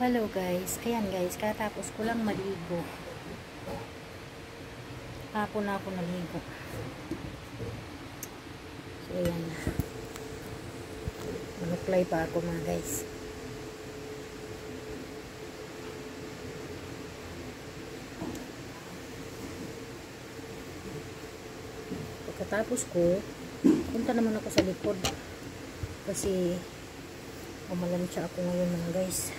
Hello guys, ayan guys, katapos ko lang maligo. Hapon na ako naligo. So ayan, mag-apply pa ako mga guys. Pagkatapos ko, punta naman ako sa likod kasi umalansya ako ngayon mga guys.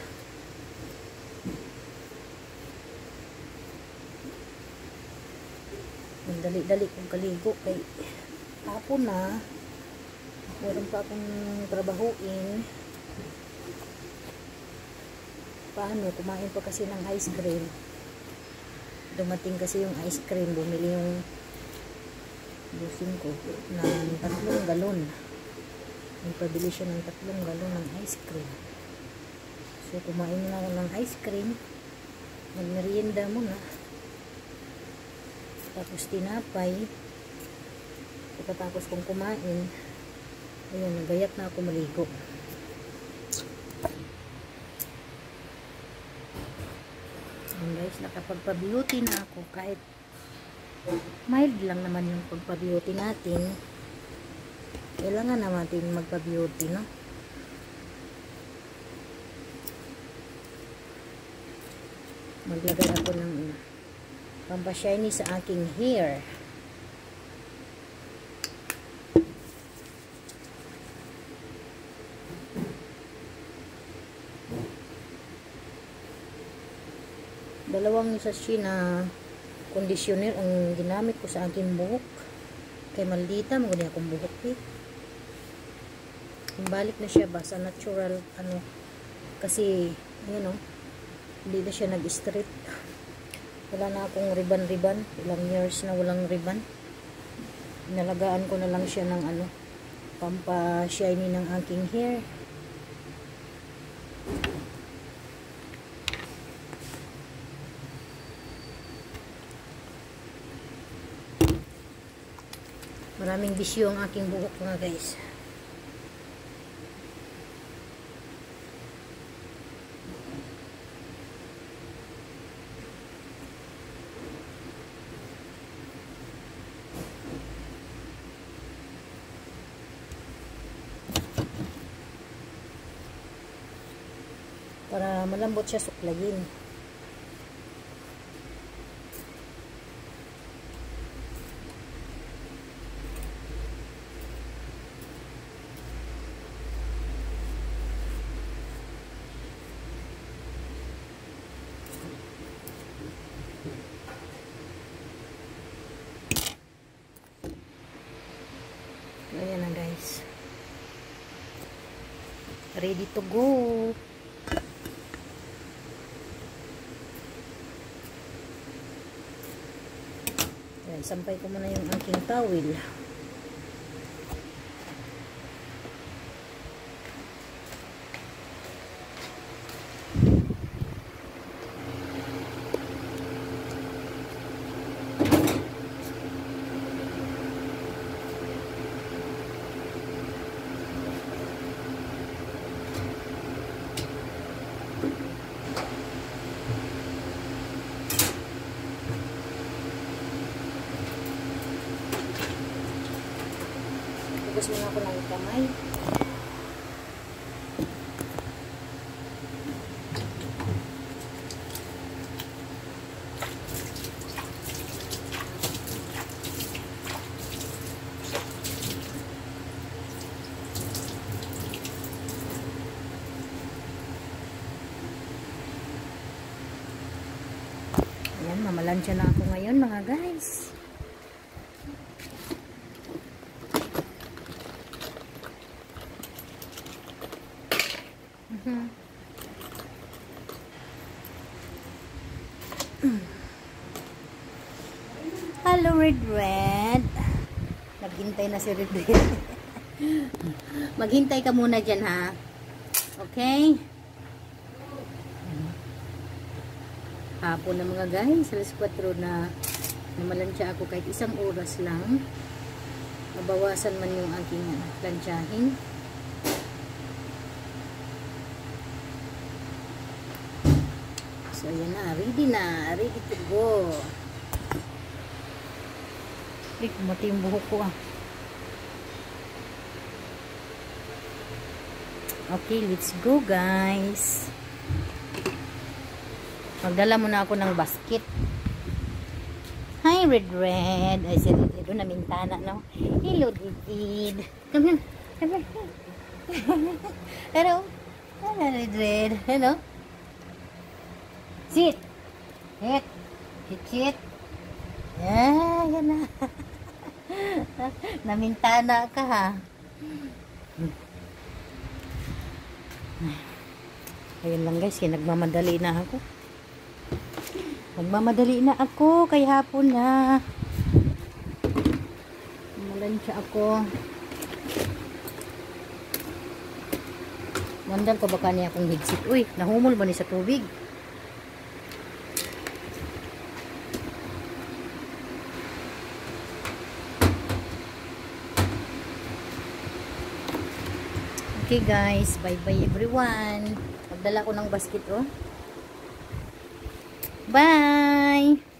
Dali-dali kong kaligo kay hapon na, meron pa akong trabahuin. Paano, kumain pa kasi ng ice cream. Dumating kasi yung ice cream, bumili yung busing ko ng 3 galon. Nagpabili siya ng 3 galon ng ice cream. So kumain na ako ng ice cream, magmerienda muna, tapos tinapay. Pagkatapos kong kumain, ayun, nagayat na ako maligo. Ayun guys, nakapagpa-beauty na ako. Kahit mild lang naman yung pagpa-beauty natin, kailangan naman magpa-beauty, no? Maglagay ako ng pampashiny sa aking hair. Dalawang sachet na conditioner ang ginamit ko sa aking buhok. Kay maldita, maganda akong buhok eh. Balik na siya ba sa natural, ano, kasi, yun o, hindi na siya nag-straight. Wala na akong riban-riban. Ilang years na walang riban. Nalagaan ko na lang siya ng ano, pampa-shiny ng aking hair. Maraming bisyo ang aking buhok mga guys. Para malambot siya suklagin. Ayan na guys. Ready to go. Sampay ko muna yung aking towel. Hugas muna ako ng kamay. Ayan, mamalansya na ako ngayon mga guys. Hello Red Red. Naghintay na si Red Red. Maghintay ka muna dyan ha. Okay? Hapon na mga guys. Alas 4 na namalansya ako kahit 1 oras lang. Nabawasan man yung aking lansyahin. So, ayan na. Ready na. Ready to go. Mati yung buhok ko ah. Okay, let's go guys. Magdala muna ako ng basket. Hi, Red. Ay, si Red. Doon na mintana, no? Hello, Red. Come here. Come here. Hello. Hello, Red. Hello. Sit. Sit. Sit. Yeah, yan na. Namintana ka ha. Ayun lang guys, nagmamadali na ako. Nagmamadali na ako kay hapon na. Malansya ako. Mandal ko baka niya akong higsit. Uy, nahumol ba ni sa tubig? Okay guys, bye bye everyone. Magdala ko ng basket oh. Bye!